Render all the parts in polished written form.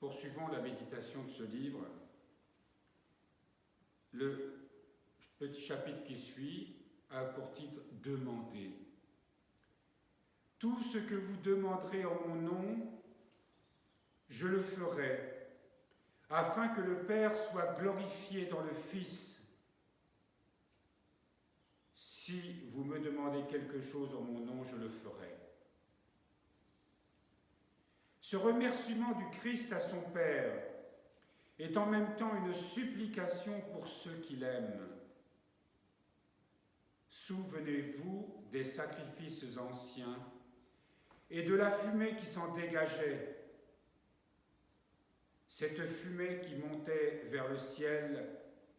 Poursuivons la méditation de ce livre. Le petit chapitre qui suit a pour titre « Demandez ». Tout ce que vous demanderez en mon nom, je le ferai, afin que le Père soit glorifié dans le Fils. Si vous me demandez quelque chose en mon nom, je le ferai. Ce remerciement du Christ à son Père est en même temps une supplication pour ceux qui l'aiment. Souvenez-vous des sacrifices anciens et de la fumée qui s'en dégageait. Cette fumée qui montait vers le ciel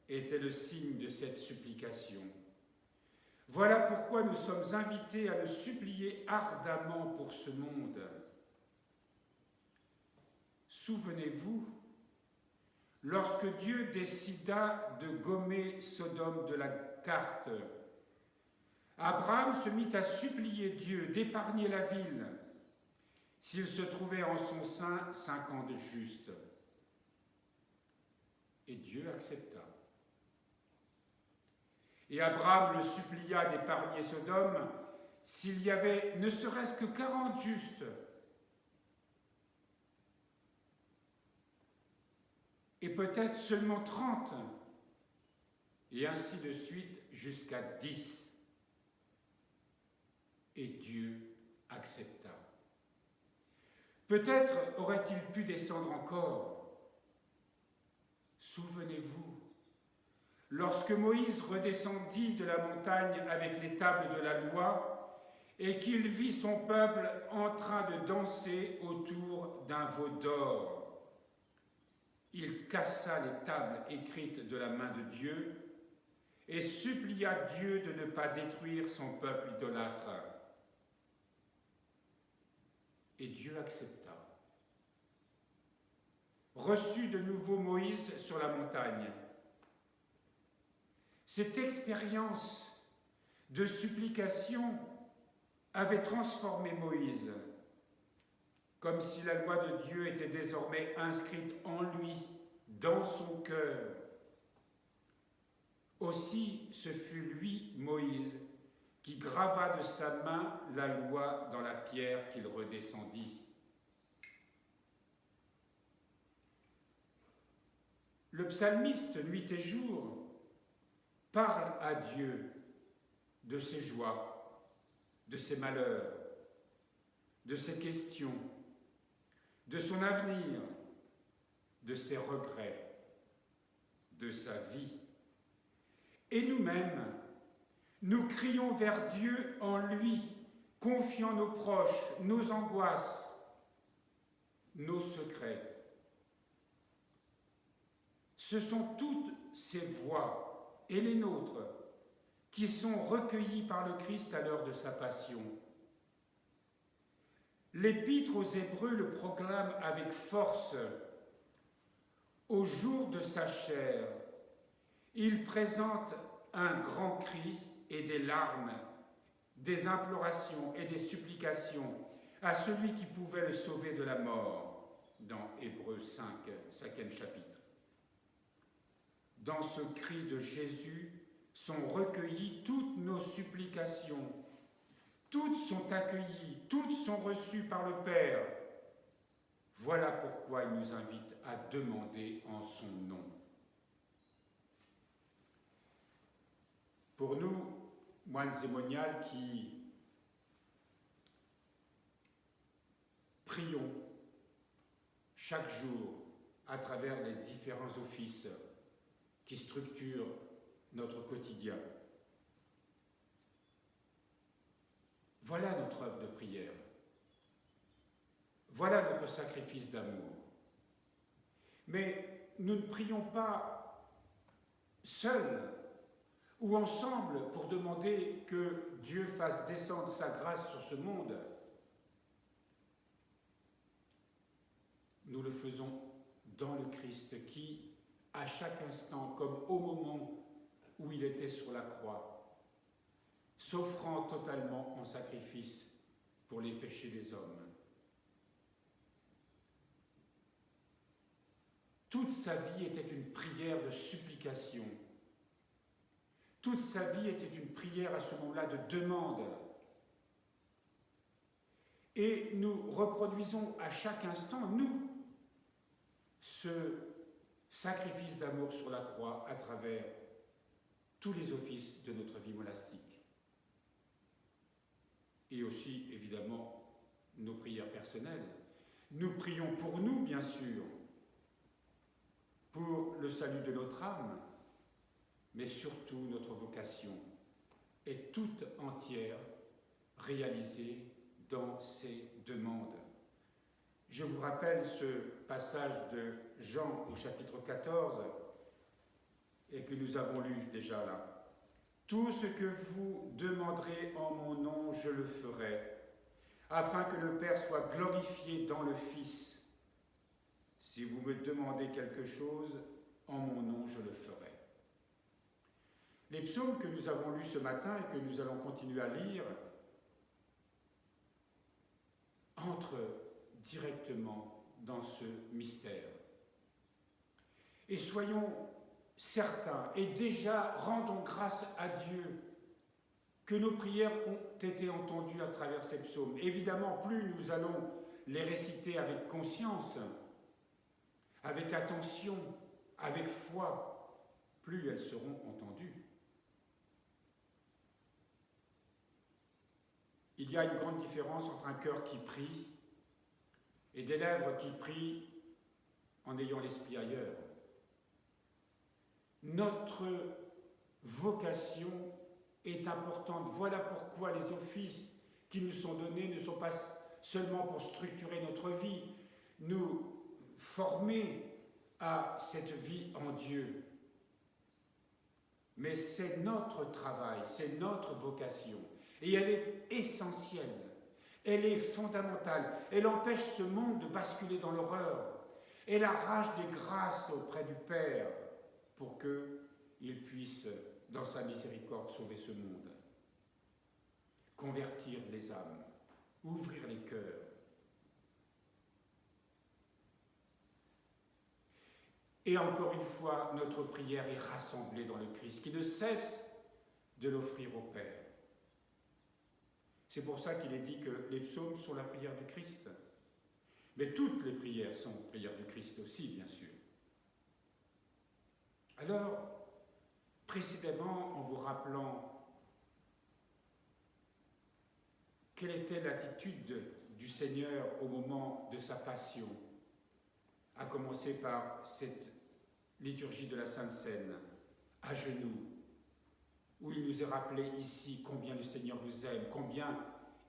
était le signe de cette supplication. Voilà pourquoi nous sommes invités à le supplier ardemment pour ce monde. Souvenez-vous, lorsque Dieu décida de gommer Sodome de la carte, Abraham se mit à supplier Dieu d'épargner la ville s'il se trouvait en son sein 50 justes. Et Dieu accepta. Et Abraham le supplia d'épargner Sodome s'il y avait ne serait-ce que 40 justes. Et peut-être seulement 30, et ainsi de suite jusqu'à 10. Et Dieu accepta. Peut-être aurait-il pu descendre encore. Souvenez-vous, lorsque Moïse redescendit de la montagne avec les tables de la loi et qu'il vit son peuple en train de danser autour d'un veau d'or, il cassa les tables écrites de la main de Dieu et supplia Dieu de ne pas détruire son peuple idolâtre. Et Dieu accepta. Reçut de nouveau Moïse sur la montagne. Cette expérience de supplication avait transformé Moïse, comme si la loi de Dieu était désormais inscrite en lui, dans son cœur. Aussi, ce fut lui, Moïse, qui grava de sa main la loi dans la pierre qu'il redescendit. Le psalmiste, nuit et jour, parle à Dieu de ses joies, de ses malheurs, de ses questions, de son avenir, de ses regrets, de sa vie. Et nous-mêmes, nous crions vers Dieu en lui, confiant nos proches, nos angoisses, nos secrets. Ce sont toutes ces voix, et les nôtres, qui sont recueillies par le Christ à l'heure de sa passion. L'Épître aux Hébreux le proclame avec force. Au jour de sa chair, il présente un grand cri et des larmes, des implorations et des supplications à celui qui pouvait le sauver de la mort, dans Hébreux 5, 5e chapitre. Dans ce cri de Jésus sont recueillies toutes nos supplications. Toutes sont accueillies, toutes sont reçues par le Père. Voilà pourquoi il nous invite à demander en son nom. Pour nous, moines et moniales qui prions chaque jour à travers les différents offices qui structurent notre quotidien, voilà notre œuvre de prière. Voilà notre sacrifice d'amour. Mais nous ne prions pas seuls ou ensemble pour demander que Dieu fasse descendre sa grâce sur ce monde. Nous le faisons dans le Christ qui, à chaque instant, comme au moment où il était sur la croix, s'offrant totalement en sacrifice pour les péchés des hommes. toute sa vie était une prière de supplication. Toute sa vie était une prière à ce moment-là de demande. Et nous reproduisons à chaque instant, nous, ce sacrifice d'amour sur la croix à travers tous les offices de notre vie monastique. Et aussi, évidemment, nos prières personnelles. Nous prions pour nous, bien sûr, pour le salut de notre âme, mais surtout notre vocation est toute entière réalisée dans ces demandes. Je vous rappelle ce passage de Jean au chapitre 14 et que nous avons lu déjà là. « Tout ce que vous demanderez en mon nom, je le ferai, afin que le Père soit glorifié dans le Fils. Si vous me demandez quelque chose, en mon nom, je le ferai. » Les psaumes que nous avons lus ce matin et que nous allons continuer à lire entrent directement dans ce mystère. Et soyons certains, et déjà rendons grâce à Dieu que nos prières ont été entendues à travers ces psaumes. Évidemment, plus nous allons les réciter avec conscience, avec attention, avec foi, plus elles seront entendues. Il y a une grande différence entre un cœur qui prie et des lèvres qui prient en ayant l'esprit ailleurs. Notre vocation est importante. Voilà pourquoi les offices qui nous sont donnés ne sont pas seulement pour structurer notre vie, nous former à cette vie en Dieu. Mais c'est notre travail, c'est notre vocation. Et elle est essentielle, elle est fondamentale. Elle empêche ce monde de basculer dans l'horreur. Elle arrache des grâces auprès du Père pour qu'il puisse, dans sa miséricorde, sauver ce monde. Convertir les âmes, ouvrir les cœurs. Et encore une fois, notre prière est rassemblée dans le Christ, qui ne cesse de l'offrir au Père. C'est pour ça qu'il est dit que les psaumes sont la prière du Christ. Mais toutes les prières sont prières du Christ aussi, bien sûr. Alors, précisément, en vous rappelant quelle était l'attitude du Seigneur au moment de sa passion, à commencer par cette liturgie de la Sainte Seine, à genoux, où il nous est rappelé ici combien le Seigneur nous aime, combien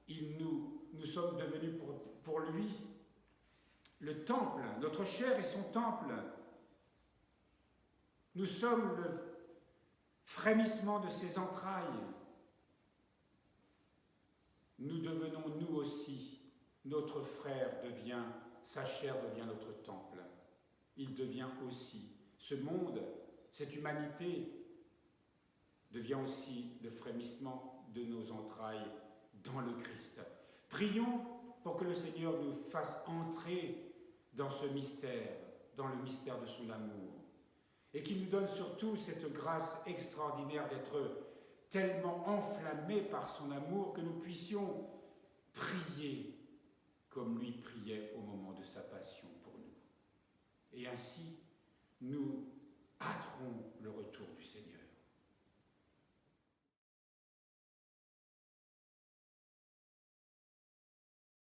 nous sommes devenus pour lui le temple, notre chair est son temple. Nous sommes le frémissement de ses entrailles. Nous devenons nous aussi, notre frère devient, sa chair devient notre temple. Il devient aussi, ce monde, cette humanité devient aussi le frémissement de nos entrailles dans le Christ. Prions pour que le Seigneur nous fasse entrer dans ce mystère, dans le mystère de son amour, et qu'il nous donne surtout cette grâce extraordinaire d'être tellement enflammés par son amour que nous puissions prier comme lui priait au moment de sa passion pour nous. Et ainsi, nous